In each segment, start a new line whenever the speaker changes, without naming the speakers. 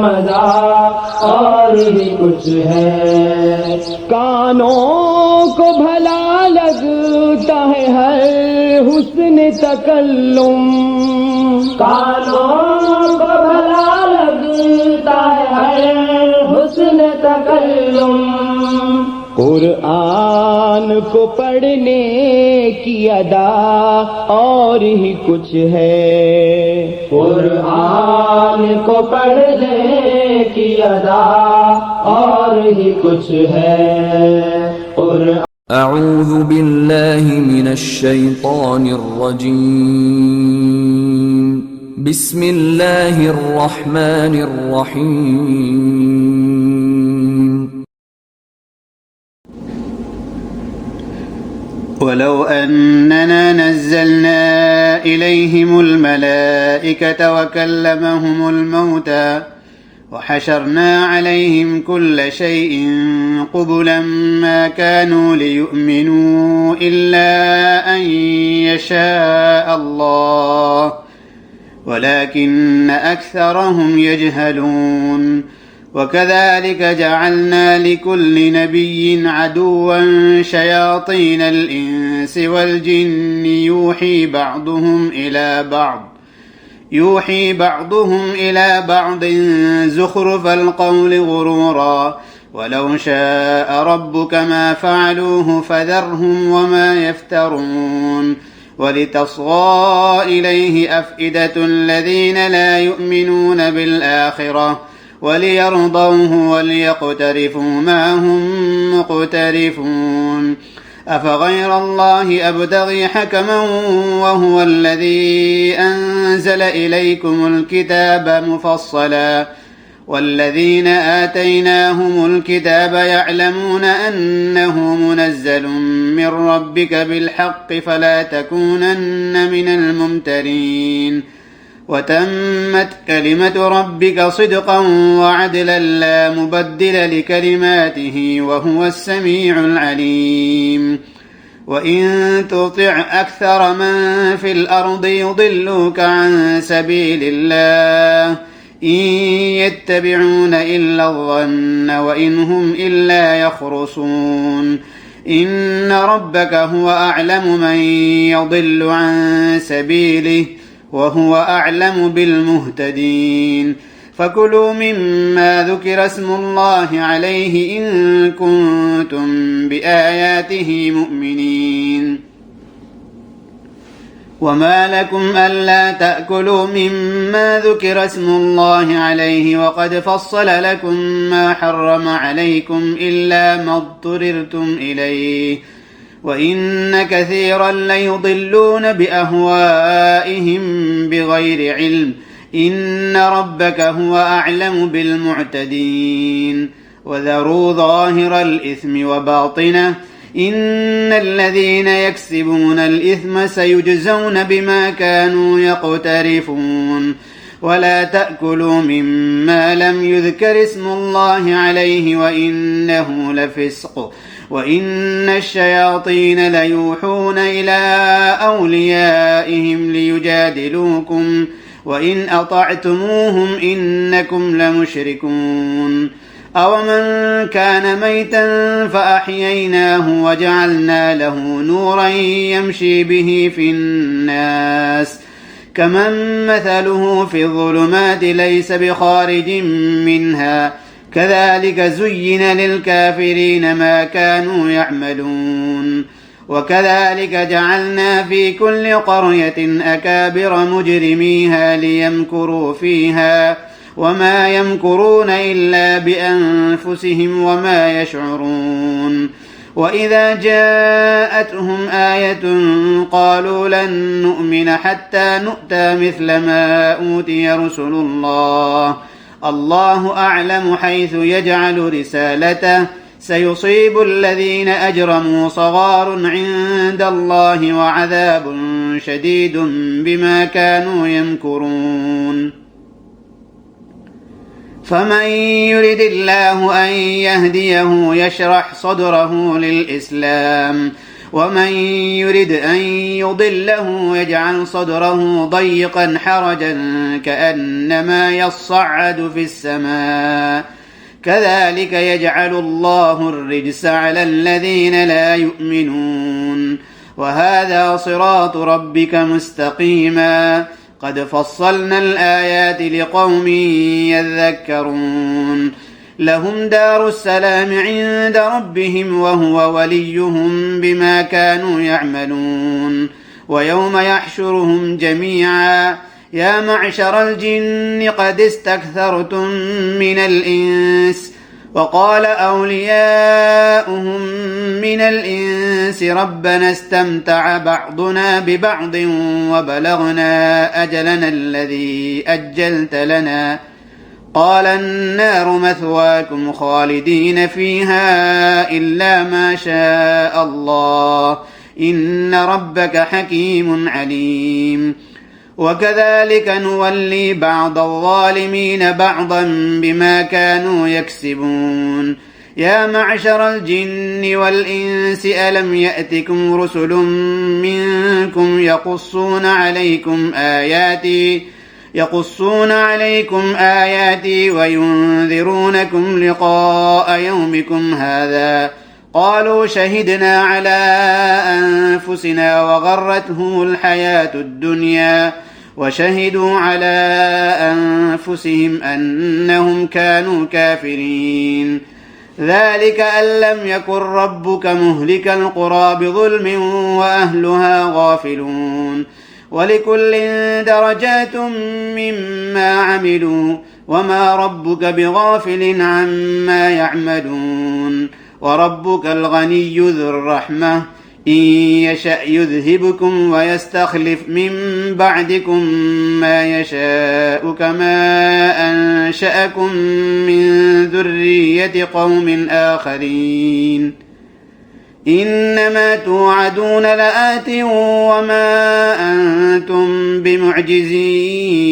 मजा और भी कुछ है। कानों को भला लगता है हर हुस्न तकल्लुम, कानों को भला लगता है हर हुस्न तकल्लुम। कुरान को पढ़ने की अदा और ही कुछ है। कुरान को पढ़ने की अदा और ही कुछ है।
أعوذ بالله من الشيطان الرجيم. بسم الله الرحمن الرحيم.
ولو أننا نزلنا إليهم الملائكة وكلمهم الموتى وحشرنا عليهم كل شيء قبلا ما كانوا ليؤمنوا إلا أن يشاء الله ولكن أكثرهم يجهلون. وكذلك جعلنا لكل نبي عدوا شياطين الإنس والجن يوحي بعضهم إلى بعض زخرف القول غرورا ولو شاء ربك ما فعلوه فذرهم وما يفترون. ولتصغى إليه أفئدة الذين لا يؤمنون بالآخرة وليرضوه وليقترفوا ما هم مقترفون. أفغير الله أبتغي حكما وهو الذي أنزل إليكم الكتاب مفصلا والذين آتيناهم الكتاب يعلمون أنه منزل من ربك بالحق فلا تكونن من الممترين. وتمت كلمة ربك صدقا وعدلا لا مبدل لكلماته وهو السميع العليم. وإن تطع أكثر من في الأرض يضلوك عن سبيل الله إن يتبعون إلا الظن وإن هم إلا يخرصون. إن ربك هو أعلم من يضل عن سبيله وهو أعلم بالمهتدين. فكلوا مما ذكر اسم الله عليه إن كنتم بآياته مؤمنين. وما لكم ألا تأكلوا مما ذكر اسم الله عليه وقد فصل لكم ما حرم عليكم إلا ما اضطررتم إليه وإن كثيرا ليضلون بأهوائهم بغير علم إن ربك هو أعلم بالمعتدين. وذروا ظاهر الإثم وباطنه إن الذين يكسبون الإثم سيجزون بما كانوا يقترفون. ولا تأكلوا مما لم يذكر اسم الله عليه وإنه لفسق وإن الشياطين ليوحون إلى أوليائهم ليجادلوكم وإن أطعتموهم إنكم لمشركون. أومن كان ميتا فأحييناه وجعلنا له نورا يمشي به في الناس كمن مثله في الظلمات ليس بخارج منها كذلك زين للكافرين ما كانوا يعملون. وكذلك جعلنا في كل قرية أكابر مجرميها ليمكروا فيها وما يمكرون إلا بأنفسهم وما يشعرون. وإذا جاءتهم آية قالوا لن نؤمن حتى نؤتى مثل ما أوتي رسل الله الله أعلم حيث يجعل رسالته سيصيب الذين أجرموا صغار عند الله وعذاب شديد بما كانوا يمكرون. فمن يرد الله أن يهديه يشرح صدره للإسلام ومن يرد أن يضله يجعل صدره ضيقا حرجا كأنما يصعد في السماء كذلك يجعل الله الرجس على الذين لا يؤمنون وهذا صراط ربك مستقيما قد فصلنا الآيات لقوم يذكرون لهم دار السلام عند ربهم وهو وليهم بما كانوا يعملون ويوم يحشرهم جميعا يا معشر الجن قد استكثرتم من الإنس وقال أولياؤهم من الإنس ربنا استمتع بعضنا ببعض وبلغنا أجلنا الذي أجلت لنا قال النار مثواكم خالدين فيها إلا ما شاء الله إن ربك حكيم عليم وكذلك نولي بعض الظالمين بعضا بما كانوا يكسبون يا معشر الجن والإنس ألم يأتكم رسل منكم يقصون عليكم آياتي وينذرونكم لقاء يومكم هذا قالوا شهدنا على أنفسنا وغرتهم الحياة الدنيا وشهدوا على أنفسهم أنهم كانوا كافرين ذلك أن لم يكن ربك مهلك القرى بظلم وأهلها غافلون ولكل درجات مما عملوا وما ربك بغافل عما يعملون وربك الغني ذو الرحمة إن يشأ يذهبكم ويستخلف من بعدكم ما يشاء كما أنشأكم من ذرية قوم آخرين إنما توعدون لآت وما أنتم بمعجزين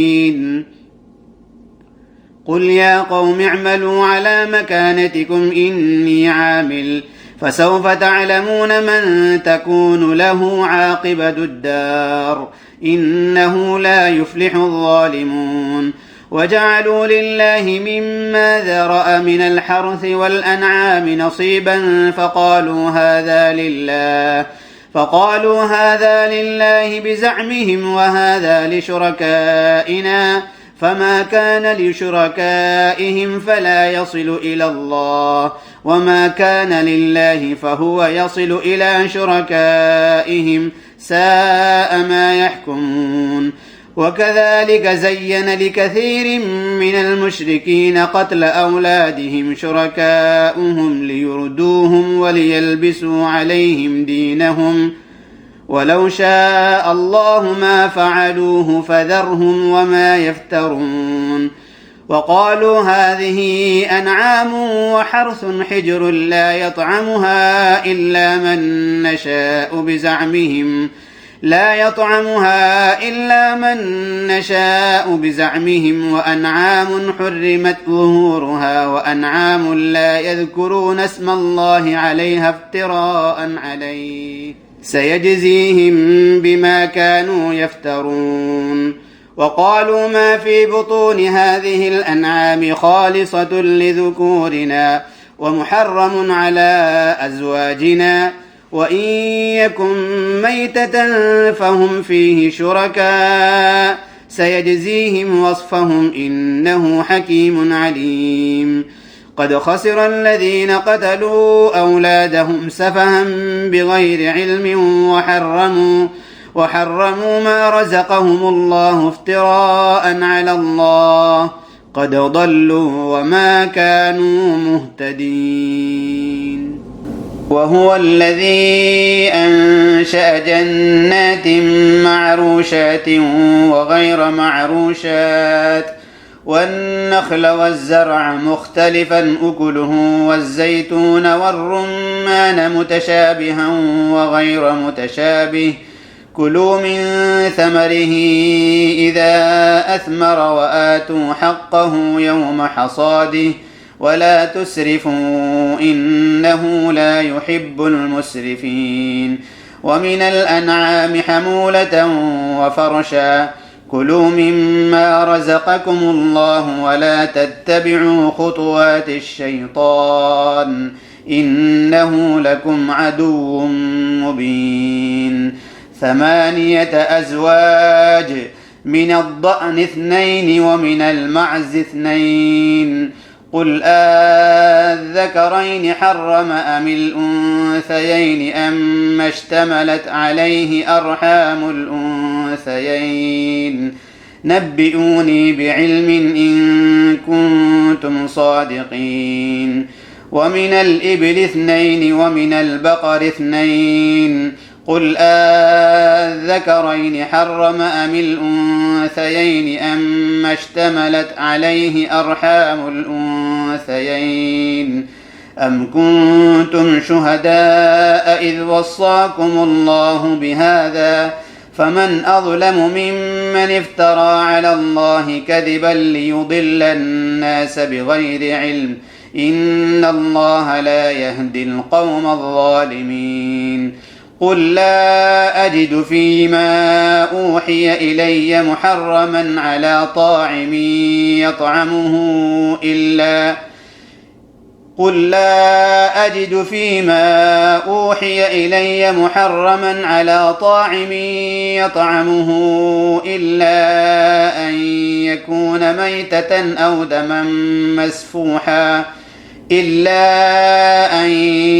قل يا قوم اعملوا على مكانتكم إني عامل فسوف تعلمون من تكون له عاقبة الدار إنه لا يفلح الظالمون وجعلوا لله مما ذرأ من الحرث والأنعام نصيبا فقالوا هذا لله بزعمهم وهذا لشركائنا فما كان لشركائهم فلا يصل إلى الله وما كان لله فهو يصل إلى شركائهم ساء ما يحكمون وكذلك زين لكثير من المشركين قتل أولادهم شركاؤهم ليردوهم وليلبسوا عليهم دينهم ولو شاء الله ما فعلوه فذرهم وما يفترون وقالوا هذه أنعام وحرث حجر لا يطعمها إلا من نشاء بزعمهم وأنعام حرمت ظهورها وأنعام لا يذكرون اسم الله عليها افتراء عليه سيجزيهم بما كانوا يفترون وقالوا ما في بطون هذه الأنعام خالصة لذكورنا ومحرم على أزواجنا وإن يكن ميتة فهم فيه شركاء سيجزيهم وصفهم إنه حكيم عليم قد خسر الذين قتلوا أولادهم سفها بغير علم وحرموا ما رزقهم الله افتراء على الله قد ضلوا وما كانوا مهتدين وهو الذي أنشأ جنات معروشات وغير معروشات والنخل والزرع مختلفا أكله والزيتون والرمان متشابها وغير متشابه كلوا من ثمره إذا أثمر وآتوا حقه يوم حصاده ولا تسرفوا إنه لا يحب المسرفين ومن الأنعام حمولة وفرشا كلوا مما رزقكم الله ولا تتبعوا خطوات الشيطان إنه لكم عدو مبين 8 أزواج من الضأن 2 ومن المعز 2 قل أذكرين حرم أم الأنثيين أما اشتملت عليه أرحام الأنثيين نبئوني بعلم إن كنتم صادقين ومن الإبل 2 ومن البقر 2 قل أذكرين حرم أم الأنثيين أما اشتملت عليه أرحام الأنثيين أم كنتم شهداء إذ وصاكم الله بهذا فمن أظلم ممن افترى على الله كذبا ليضل الناس بغير علم إن الله لا يهدي القوم الظالمين قل لا أجد فيما أوحي إلي محرما على طاعم يطعمه إلا قل لا أجد فيما أوحي إلي محرما على طاعم يطعمه إلا أن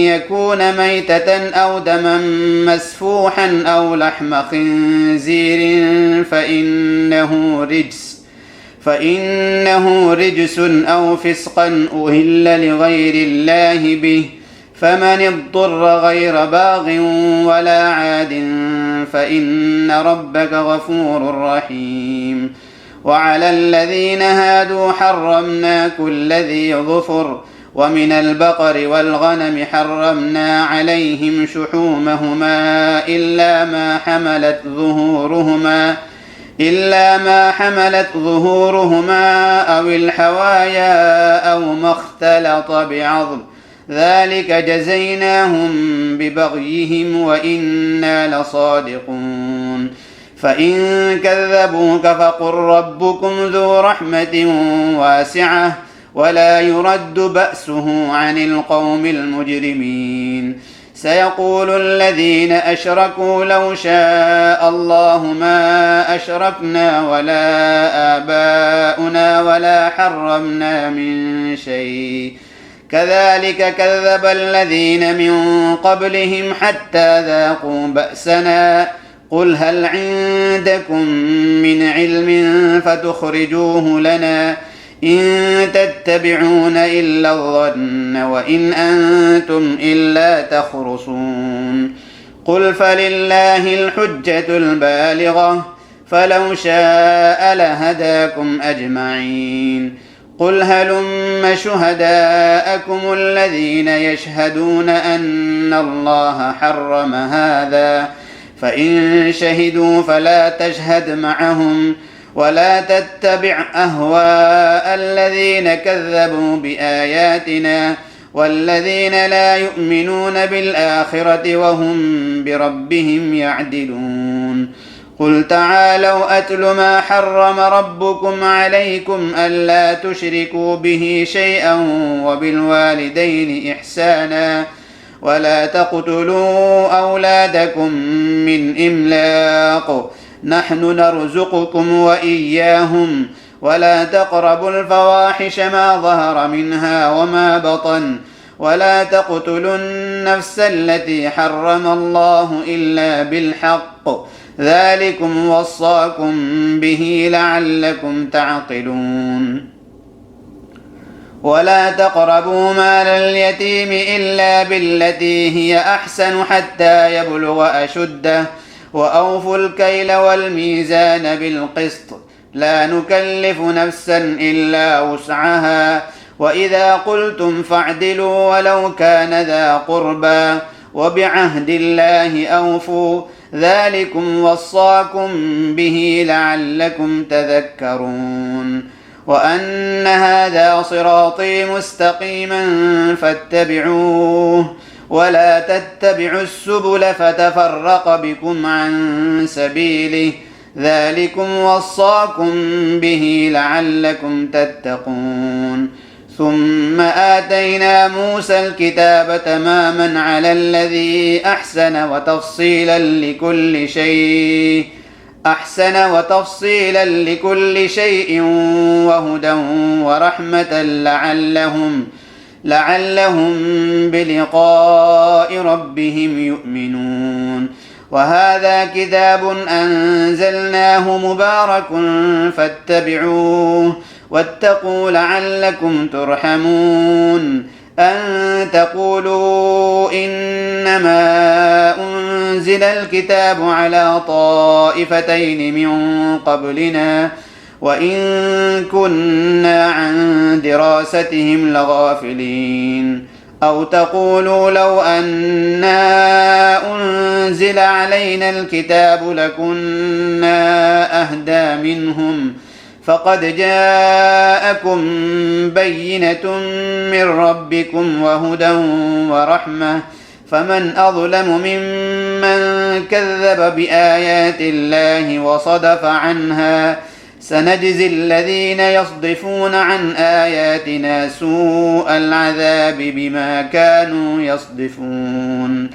يكون ميتة أو دما مسفوحا أو لحم خنزير فإنه رجس أو فسقا أهل لغير الله به فمن اضطر غير باغ ولا عاد فإن ربك غفور رحيم وعلى الذين هادوا حرمنا كل ذي ظفر ومن البقر والغنم حرمنا عليهم شحومهما إلا ما حملت ظهورهما أو الحوايا أو ما اختلط بعظم ذلك جزيناهم ببغيهم وإنا لصادقون فإن كذبوك فقل ربكم ذو رحمة واسعة ولا يرد بأسه عن القوم المجرمين سيقول الذين أشركوا لو شاء الله ما أشركنا ولا آباؤنا ولا حرمنا من شيء كذلك كذب الذين من قبلهم حتى ذاقوا بأسنا قل هل عندكم من علم فتخرجوه لنا إن تتبعون إلا الظن وإن أنتم إلا تخرصون قل فلله الحجة البالغة فلو شاء لهداكم أجمعين قل هلم شهداءكم الذين يشهدون أن الله حرم هذا فإن شهدوا فلا تشهد معهم ولا تتبع أهواء الذين كذبوا بآياتنا والذين لا يؤمنون بالآخرة وهم بربهم يعدلون قل تعالوا أتل ما حرم ربكم عليكم ألا تشركوا به شيئا وبالوالدين إحسانا ولا تقتلوا أولادكم من إملاق نحن نرزقكم وإياهم ولا تقربوا الفواحش ما ظهر منها وما بطن ولا تقتلوا النفس التي حرم الله إلا بالحق ذلكم وصاكم به لعلكم تعقلون ولا تقربوا مال اليتيم إلا بالتي هي أحسن حتى يبلغ أشده وأوفوا الكيل والميزان بالقسط لا نكلف نفسا إلا وسعها وإذا قلتم فاعدلوا ولو كان ذا قربى وبعهد الله أوفوا ذلكم وصاكم به لعلكم تذكرون وأن هذا صراطي مستقيما فاتبعوه ولا تتبعوا السبل فتفرق بكم عن سبيله ذلكم وصاكم به لعلكم تتقون ثم آتينا موسى الكتاب تماما على الذي أحسن وتفصيلا لكل شيء وهدى ورحمة لعلهم بلقاء ربهم يؤمنون وهذا كتاب أنزلناه مبارك فاتبعوه واتقوا لعلكم ترحمون أن تقولوا إنما أنزل الكتاب على طائفتين من قبلنا وإن كنا عن دراستهم لغافلين أو تقولوا لو أنا أنزل علينا الكتاب لكنا أهدى منهم فقد جاءكم بينة من ربكم وهدى ورحمة فمن أظلم ممن كذب بآيات الله وصدف عنها سنجزي الذين يصدفون عن آياتنا سوء العذاب بما كانوا يصدفون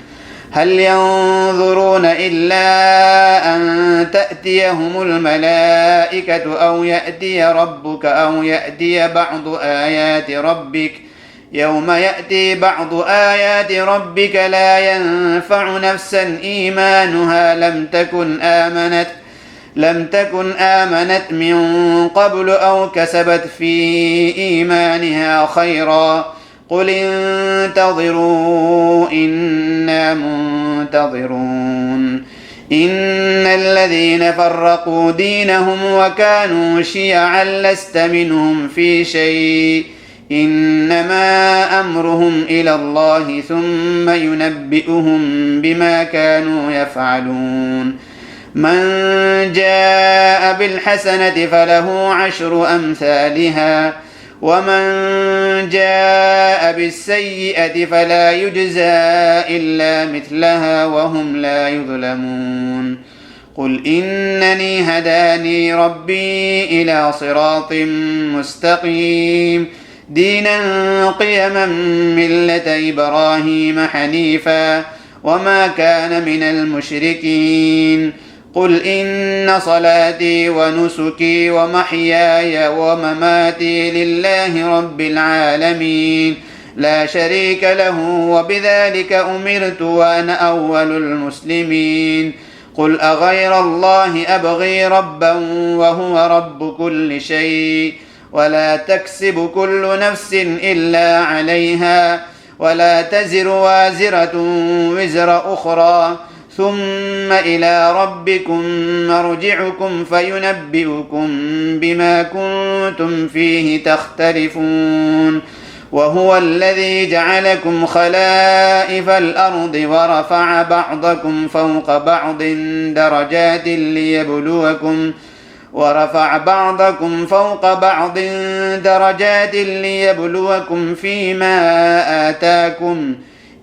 هل ينظرون إلا أن تأتيهم الملائكة أو يأتي ربك أو يأتي بعض آيات ربك يوم يأتي بعض آيات ربك لا ينفع نفسا إيمانها لم تكن آمنت من قبل أو كسبت في إيمانها خيرا قل انتظروا إنا منتظرون إن الذين فرقوا دينهم وكانوا شيعا لست منهم في شيء إنما أمرهم إلى الله ثم ينبئهم بما كانوا يفعلون من جاء بالحسنة فله 10 أمثالها ومن جاء بالسيئة فلا يجزى إلا مثلها وهم لا يظلمون قل إنني هداني ربي إلى صراط مستقيم دينا قيما ملة إبراهيم حنيفا وما كان من المشركين قل إن صلاتي ونسكي ومحياي ومماتي لله رب العالمين لا شريك له وبذلك أمرت وأنا أول المسلمين قل أغير الله أبغي ربا وهو رب كل شيء ولا تكسب كل نفس إلا عليها ولا تزر وازرة وزر أخرى ثم إلى ربكم مرجعكم فينبئكم بما كنتم فيه تختلفون وهو الذي جعلكم خلائف الأرض ورفع بعضكم فوق بعض درجات ليبلوكم فيما آتاكم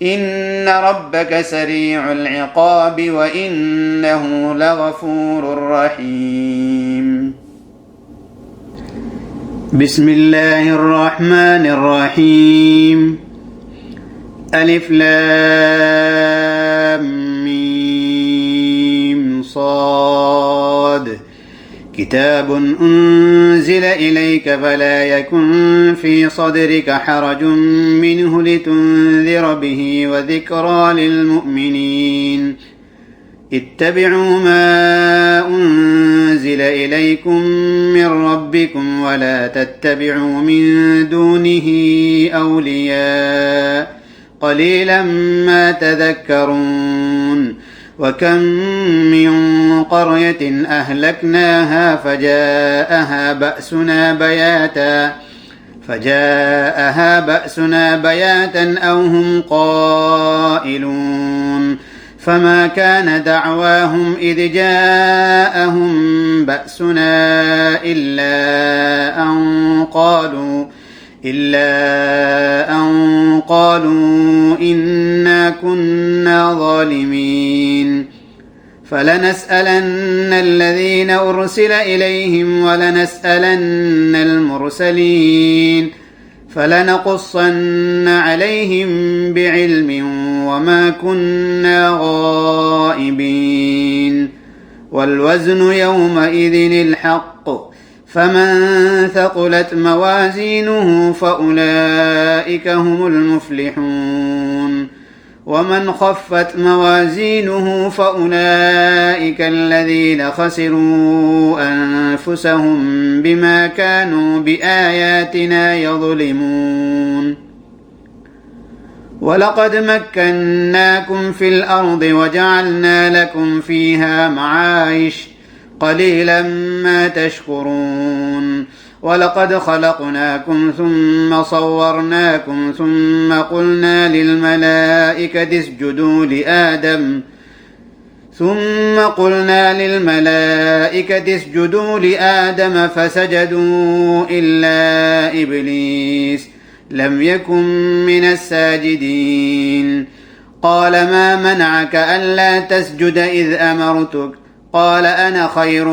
إن ربك سريع العقاب وإنه لغفور رحيم بسم الله الرحمن الرحيم ألف لام ميم صاد كتاب أنزل إليك فلا يكن في صدرك حرج منه لتنذر به وذكرى للمؤمنين اتبعوا ما أنزل إليكم من ربكم ولا تتبعوا من دونه أولياء قليلا ما تذكرون وكم من قرية أهلكناها فجاءها بأسنا بياتا أو هم قائلون فما كان دعواهم إذ جاءهم بأسنا إلا أن قالوا إنا وما كنا ظالمين فلنسألن الذين أرسل إليهم ولنسألن المرسلين فلنقصن عليهم بعلم وما كنا غائبين والوزن يومئذ الحق فمن ثقلت موازينه فأولئك هم المفلحون ومن خفت موازينه فأولئك الذين خسروا أنفسهم بما كانوا بآياتنا يظلمون ولقد مكناكم في الأرض وجعلنا لكم فيها معايش قليلا ما تشكرون ولقد خلقناكم ثم صورناكم ثم قلنا للملائكة اسجدوا لآدم فسجدوا إلا إبليس لم يكن من الساجدين قال ما منعك ألا تسجد إذ أمرتك قال أنا خير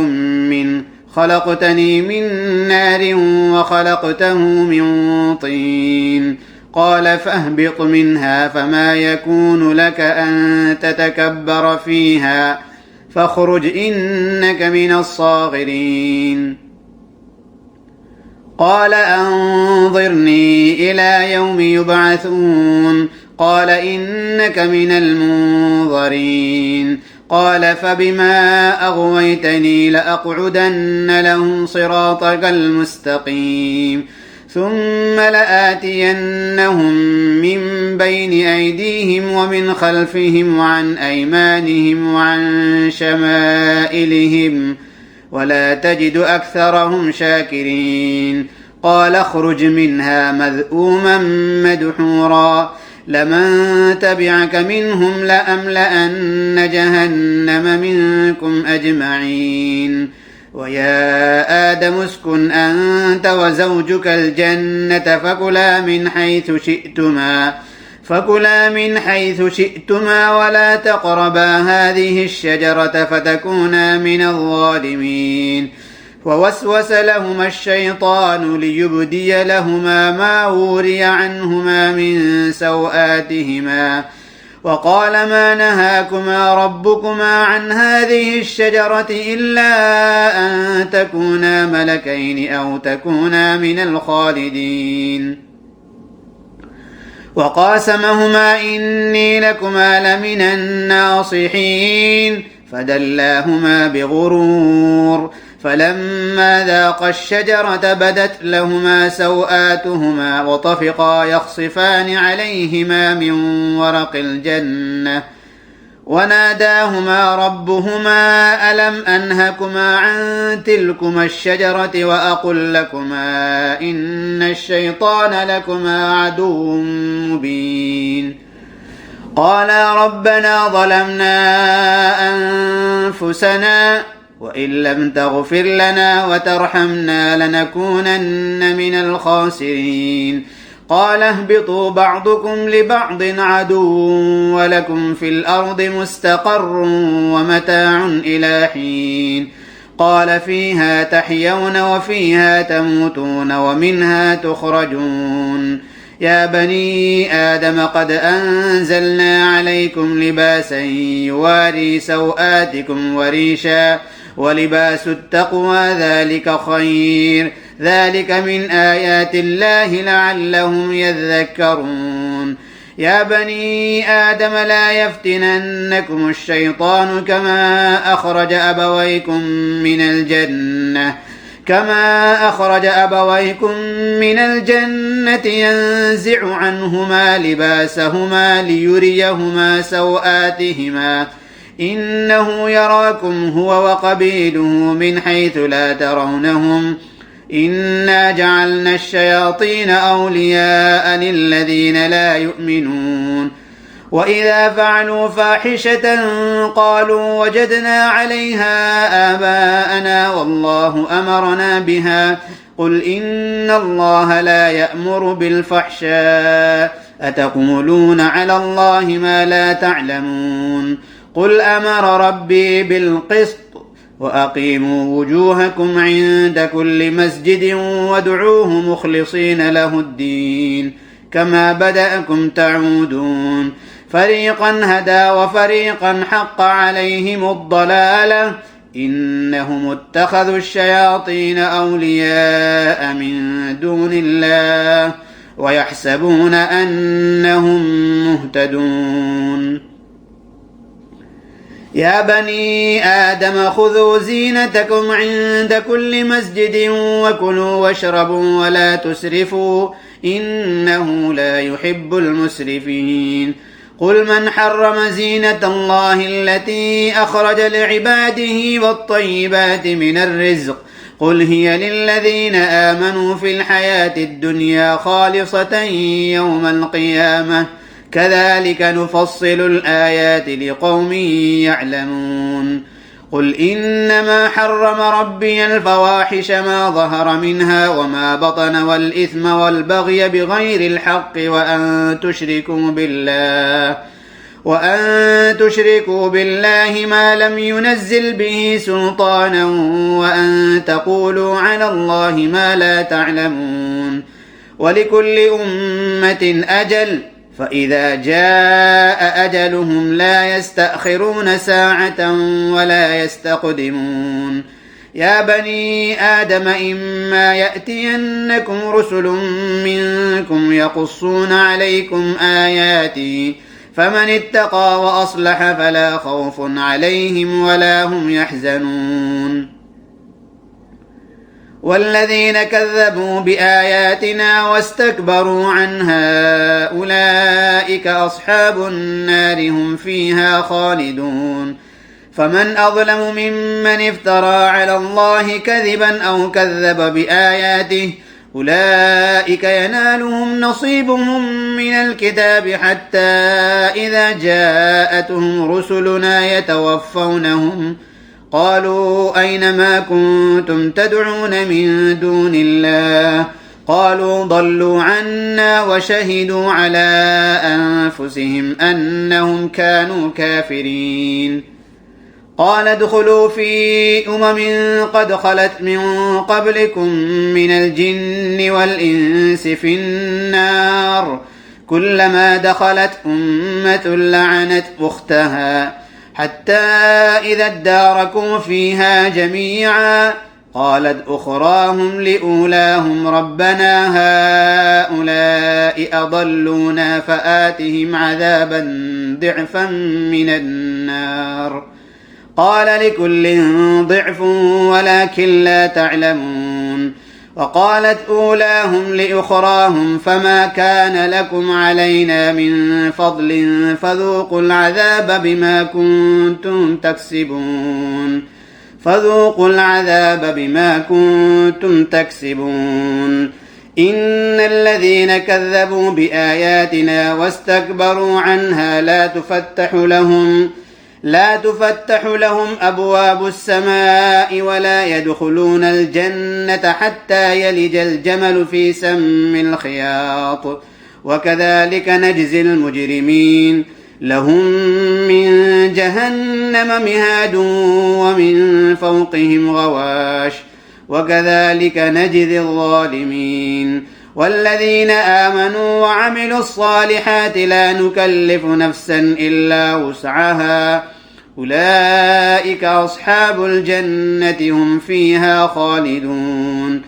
منه خلقتني من نار وخلقته من طين قال فاهبط منها فما يكون لك أن تتكبر فيها فاخرج إنك من الصاغرين قال أنظرني إلى يوم يبعثون قال إنك من المنظرين قال فبما أغويتني لأقعدن لهم صراطك المستقيم ثم لآتينهم من بين أيديهم ومن خلفهم وعن أيمانهم وعن شمائلهم ولا تجد أكثرهم شاكرين قال اخرج منها مذءوما مدحورا لمن تبعك منهم لأملأن جهنم منكم أجمعين ويا آدم اسكن أنت وزوجك الجنة فكلا من حيث شئتما ولا تقربا هذه الشجرة فتكونا من الظالمين ووسوس لهما الشيطان ليبدي لهما ما وري عنهما من سوآتهما وقال ما نهاكما ربكما عن هذه الشجرة إلا أن تكونا ملكين أو تكونا من الخالدين وقاسمهما إني لكما لمن الناصحين فدلاهما بغرور فلما ذاقا الشجرة بدت لهما سوآتهما وطفقا يخصفان عليهما من ورق الجنة وناداهما ربهما ألم أنهكما عن تلكما الشجرة وأقل لكما إن الشيطان لكما عدو مبين قالا ربنا ظلمنا أنفسنا وإن لم تغفر لنا وترحمنا لنكونن من الخاسرين قال اهبطوا بعضكم لبعض عدو ولكم في الأرض مستقر ومتاع إلى حين قال فيها تحيون وفيها تموتون ومنها تخرجون يا بني آدم قد أنزلنا عليكم لباسا يواري سوآتكم وريشا ولباس التقوى ذلك خير ذلك من آيات الله لعلهم يذكرون يا بني آدم لا يفتننكم الشيطان كما أخرج أبويكم من الجنة ينزع عنهما لباسهما ليريهما سوآتهما إنه يراكم هو وقبيله من حيث لا ترونهم إنا جعلنا الشياطين أولياء للذين لا يؤمنون وإذا فعلوا فاحشة قالوا وجدنا عليها آباءنا والله أمرنا بها قل إن الله لا يأمر بالفحشاء أتقولون على الله ما لا تعلمون قل أمر ربي بالقسط وأقيموا وجوهكم عند كل مسجد وادعوه مخلصين له الدين كما بدأكم تعودون فريقا هدى وفريقا حق عليهم الضلالة إنهم اتخذوا الشياطين أولياء من دون الله ويحسبون أنهم مهتدون يا بني آدم خذوا زينتكم عند كل مسجد وكلوا واشربوا ولا تسرفوا إنه لا يحب المسرفين قل من حرم زينة الله التي أخرج لعباده والطيبات من الرزق قل هي للذين آمنوا في الحياة الدنيا خالصة يوم القيامة كذلك نفصل الآيات لقوم يعلمون قل إنما حرم ربي الفواحش ما ظهر منها وما بطن والإثم والبغي بغير الحق وأن تشركوا بالله ما لم ينزل به سلطانا وأن تقولوا على الله ما لا تعلمون ولكل أمة أجل فإذا جاء أجلهم لا يستأخرون ساعة ولا يستقدمون يا بني آدم إما يأتينكم رسل منكم يقصون عليكم آياتي فمن اتقى وأصلح فلا خوف عليهم ولا هم يحزنون والذين كذبوا بآياتنا واستكبروا عنها أولئك أصحاب النار هم فيها خالدون فمن أظلم ممن افترى على الله كذبا أو كذب بآياته أولئك ينالهم نصيبهم من الكتاب حتى إذا جاءتهم رسلنا يتوفونهم قالوا أين ما كنتم تدعون من دون الله قالوا ضلوا عنا وشهدوا على أنفسهم أنهم كانوا كافرين قال ادخلوا في قد خلت من قبلكم من الجن والإنس في النار كلما دخلت أمة لعنت أختها حتى إذا اداركوا فيها جميعا قالت أخراهم لأولاهم ربنا هؤلاء أضلونا فآتهم عذابا ضعفا من النار قال لكل ضعف ولكن لا تعلمون وقالت أولاهم لأخراهم فما كان لكم علينا من فضل فذوقوا العذاب بما كنتم تكسبون إن الذين كذبوا بآياتنا واستكبروا عنها لا تفتح لهم أبواب السماء ولا يدخلون الجنة حتى يلج الجمل في سم الخياط وكذلك نجزي المجرمين لهم من جهنم مهاد ومن فوقهم غواش وكذلك نجزي الظالمين والذين آمنوا وعملوا الصالحات لا نكلف نفسا إلا وسعها أولئك أصحاب الجنة هم فيها خالدون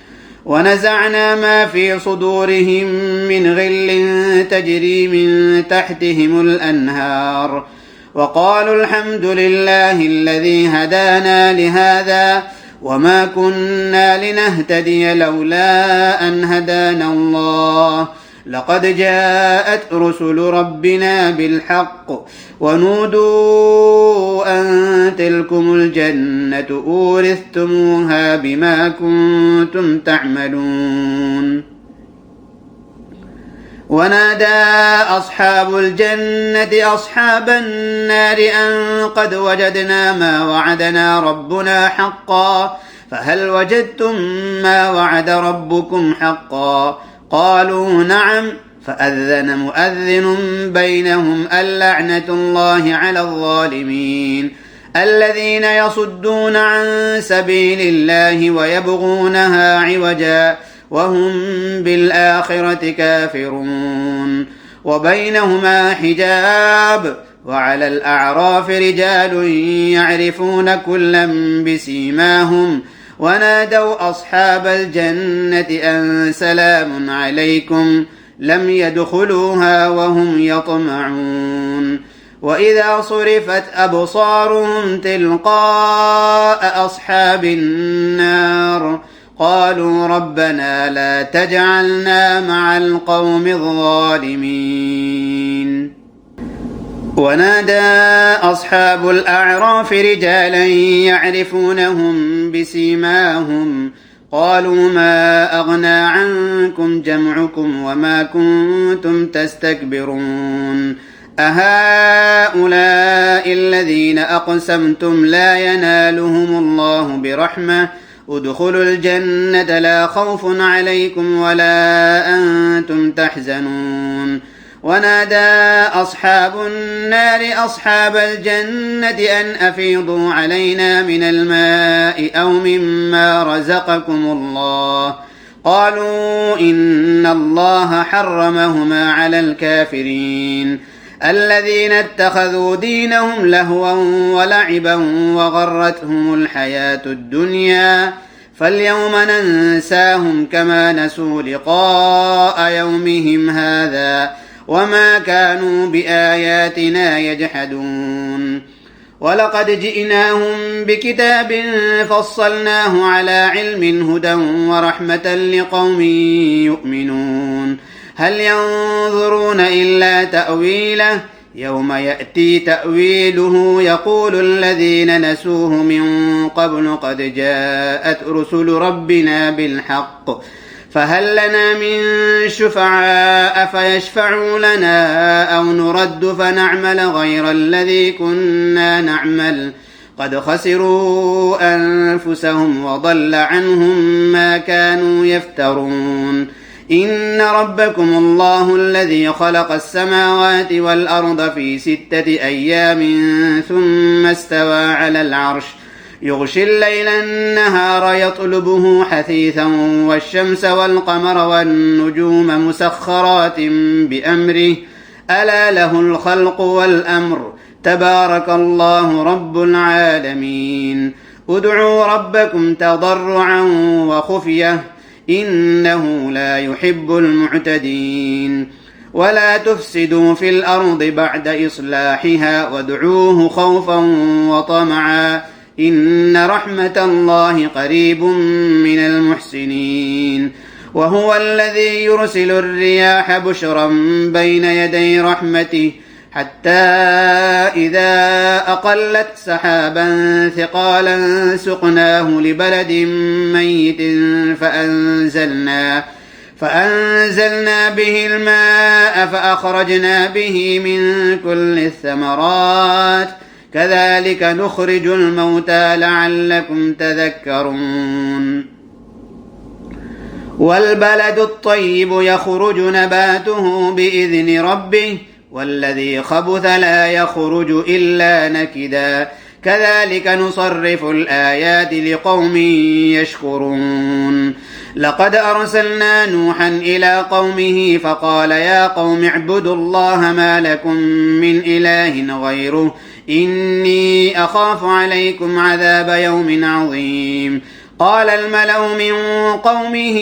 ونزعنا ما في صدورهم من غل تجري من تحتهم الأنهار وقالوا الحمد لله الذي هدانا لهذا وما كنا لنهتدي لولا أن هدانا الله لقد جاءت رسل ربنا بالحق ونودوا أن تلكم الجنة أورثتموها بما كنتم تعملون ونادى أصحاب الجنة أصحاب النار أن قد وجدنا ما وعدنا ربنا حقا فهل وجدتم ما وعد ربكم حقا؟ قالوا نعم. فأذن مؤذن بينهم اللعنة الله على الظالمين الذين يصدون عن سبيل الله ويبغونها عوجا وهم بالآخرة كافرون وبينهما حجاب وعلى الأعراف رجال يعرفون كلا بسيماهم ونادوا أصحاب الجنة أن سلام عليكم لم يدخلوها وهم يطمعون وإذا صرفت أبصارهم تلقاء أصحاب النار قالوا ربنا لا تجعلنا مع القوم الظالمين. ونادى أصحاب الأعراف رجالا يعرفونهم بسيماهم قالوا ما أغنى عنكم جمعكم وما كنتم تستكبرون أهؤلاء الذين أقسمتم لا ينالهم الله برحمة ادخلوا الجنة لا خوف عليكم ولا أنتم تحزنون. ونادى أصحاب النار أصحاب الجنة أن أفيضوا علينا من الماء أو مما رزقكم الله قالوا إن الله حرمهما على الكافرين الذين اتخذوا دينهم لهوا ولعبا وغرتهم الحياة الدنيا فاليوم ننساهم كما نسوا لقاء يومهم هذا وما كانوا بآياتنا يجحدون. ولقد جئناهم بكتاب فصلناه على علم هدى ورحمة لقوم يؤمنون هل ينظرون إلا تأويله يوم يأتي تأويله يقول الذين نسوه من قبل قد جاءت رسل ربنا بالحق فهل لنا من شفعاء فيشفعوا لنا أو نرد فنعمل غير الذي كنا نعمل قد خسروا أنفسهم وضل عنهم ما كانوا يفترون. إن ربكم الله الذي خلق السماوات والأرض في 6 أيام ثم استوى على العرش يغشي الليل النهار يطلبه حثيثا والشمس والقمر والنجوم مسخرات بأمره ألا له الخلق والأمر تبارك الله رب العالمين. ادعوا ربكم تضرعا وخفية إنه لا يحب المعتدين. ولا تفسدوا في الأرض بعد إصلاحها وادعوه خوفا وطمعا إن رحمة الله قريب من المحسنين. وهو الذي يرسل الرياح بشرا بين يدي رحمته حتى إذا أقلت سحابا ثقالا سقناه لبلد ميت فأنزلنا به الماء فأخرجنا به من كل الثمرات كذلك نخرج الموتى لعلكم تذكرون. والبلد الطيب يخرج نباته بإذن ربه والذي خبث لا يخرج إلا نكدا كذلك نصرف الآيات لقوم يشكرون. لقد أرسلنا نوحا إلى قومه فقال يا قوم اعبدوا الله ما لكم من إله غيره إني أخاف عليكم عذاب يوم عظيم. قال الملأ من قومه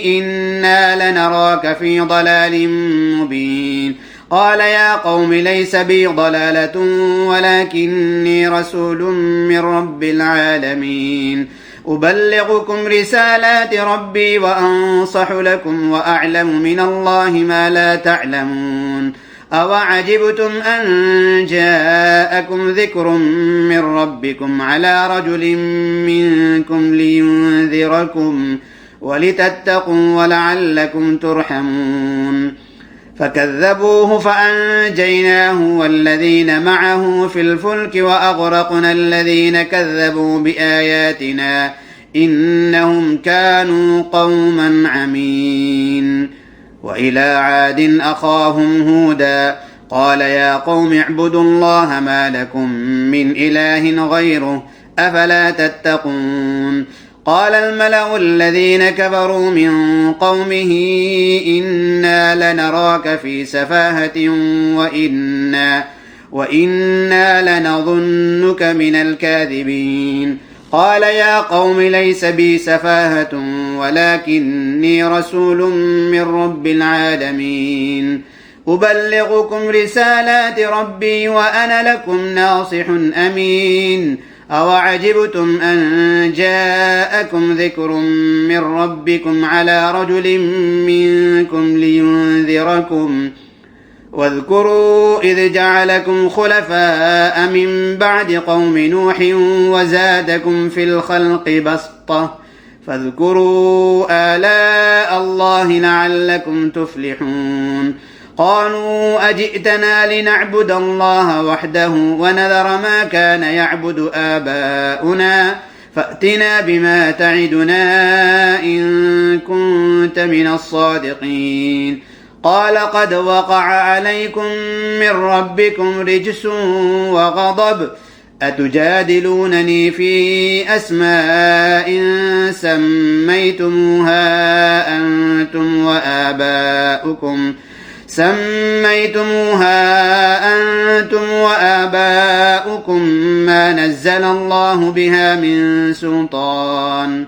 إنا لنراك في ضلال مبين. قال يا قوم ليس بي ضلالة ولكني رسول من رب العالمين أبلغكم رسالات ربي وأنصح لكم وأعلم من الله ما لا تعلمون. أوعجبتم أن جاءكم ذكر من ربكم على رجل منكم لينذركم ولتتقوا ولعلكم ترحمون. فكذبوه فأنجيناه والذين معه في الفلك وأغرقنا الذين كذبوا بآياتنا إنهم كانوا قوما عمين. وإلى عاد أخاهم هودا قال يا قوم اعبدوا الله ما لكم من إله غيره أفلا تتقون. قال الملأ الذين كفروا من قومه إنا لنراك في سفاهة وإنا لنظنك من الكاذبين. قال يا قوم ليس بي سفاهة ولكني رسول من رب العالمين أبلغكم رسالات ربي وأنا لكم ناصح أمين. أوعجبتم أن جاءكم ذكر من ربكم على رجل منكم لينذركم واذكروا إذ جعلكم خلفاء من بعد قوم نوح وزادكم في الخلق بسطة فاذكروا آلاء الله لعلكم تفلحون. قالوا أجئتنا لنعبد الله وحده ونذر ما كان يعبد آباؤنا فأتنا بما تعدنا إن كنت من الصادقين. قال قد وقع عليكم من ربكم رجس وغضب أتجادلونني في أسماء سميتموها أنتم وآباؤكم ما نزل الله بها من سلطان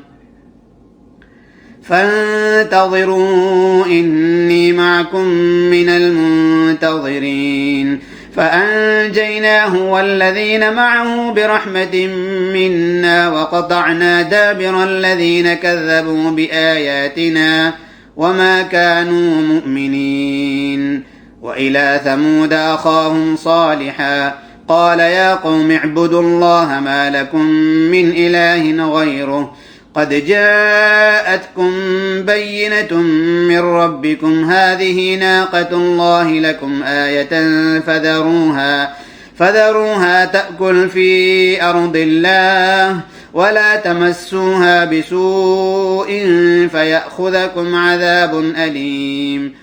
فانتظروا إني معكم من المنتظرين. فأنجيناه والذين معه برحمة منا وقطعنا دابر الذين كذبوا بآياتنا وما كانوا مؤمنين. وإلى ثمود أخاهم صالحا قال يا قوم اعبدوا الله ما لكم من إله غيره قد جاءتكم بينة من ربكم هذه ناقة الله لكم آية فذروها تأكل في أرض الله ولا تمسوها بسوء فيأخذكم عذاب أليم.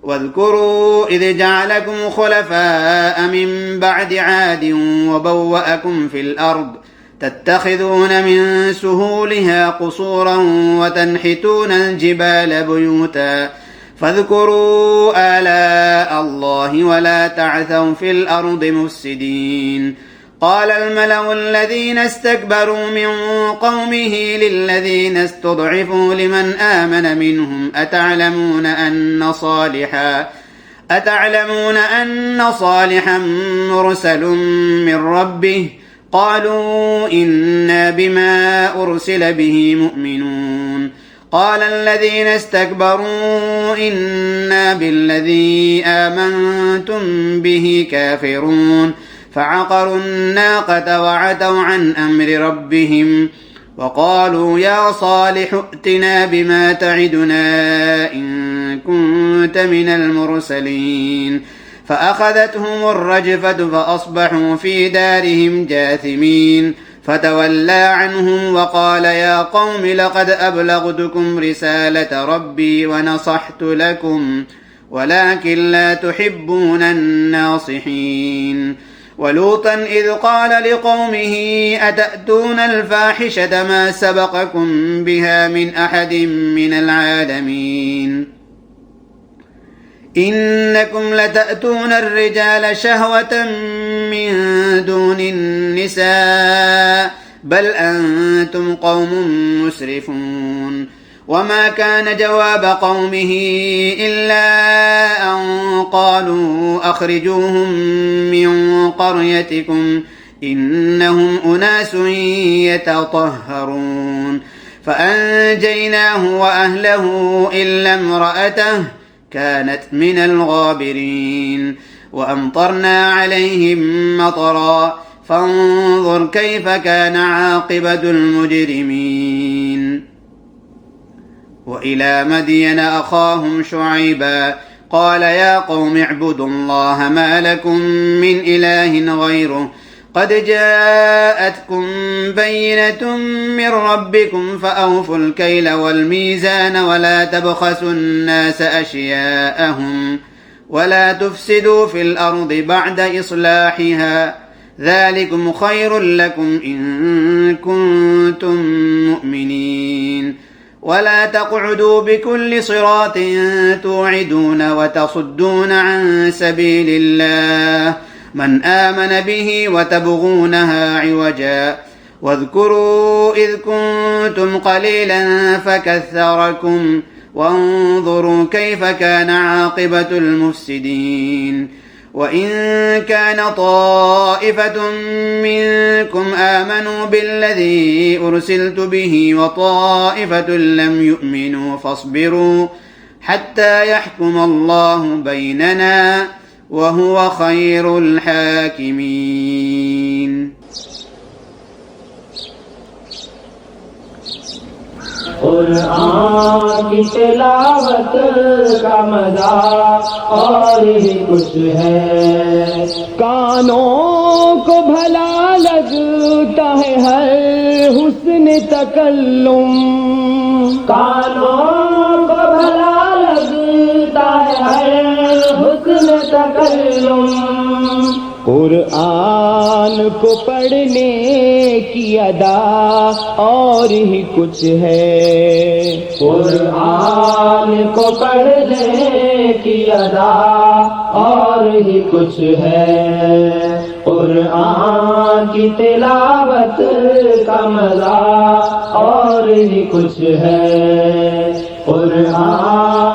واذكروا إذ جعلكم خلفاء من بعد عاد وبوأكم في الأرض تتخذون من سهولها قصورا وتنحتون الجبال بيوتا فاذكروا آلاء الله ولا تعثوا في الأرض مفسدين. قال الملأ الذين استكبروا من قومه للذين استضعفوا لمن آمن منهم أتعلمون أن صالحا مرسل من ربه قالوا إنا بما أرسل به مؤمنون. قال الذين استكبروا إنا بالذي آمنتم به كافرون فعقروا الناقة وعتوا عن أمر ربهم وقالوا يا صالح ائتنا بما تعدنا إن كنت من المرسلين. فأخذتهم الرجفة فأصبحوا في دارهم جاثمين فتولى عنهم وقال يا قوم لقد أبلغتكم رسالة ربي ونصحت لكم ولكن لا تحبون الناصحين. ولوطا إذ قال لقومه أتأتون الفاحشة ما سبقكم بها من أحد من العالمين إنكم لتأتون الرجال شهوة من دون النساء بل أنتم قوم مسرفون. وما كان جواب قومه إلا أن قالوا أخرجوهم من قريتكم إنهم أناس يتطهرون. فأنجيناه وأهله إلا امرأته كانت من الغابرين وأمطرنا عليهم مطرا فانظر كيف كان عاقبة المجرمين. وإلى مدين أخاهم شعيبا قال يا قوم اعبدوا الله ما لكم من إله غيره قد جاءتكم بينة من ربكم فأوفوا الكيل والميزان ولا تبخسوا الناس أشياءهم ولا تفسدوا في الأرض بعد إصلاحها ذلكم خير لكم إن كنتم مؤمنين ولا تقعدوا بكل صراط توعدون وتصدون عن سبيل الله من آمن به وتبغونها عوجا واذكروا إذ كنتم قليلا فكثركم وانظروا كيف كان عاقبة المفسدين وإن كان طائفة منكم آمنوا بالذي أرسلت به وطائفة لم يؤمنوا فاصبروا حتى يحكم الله بيننا وهو خير الحاكمين
कुरान की तिलावत का मजा और ही कुछ है कानों को भला लगता है हर हुस्न तकल्लुम कानों को भला लगता है हर हुस्न तकल्लुम कुरान को पढ़ने की अदा और ही कुछ है कुरान को पढ़ने की अदा और ही कुछ है कुरान की तिलावत का मजा और ही कुछ है कुरान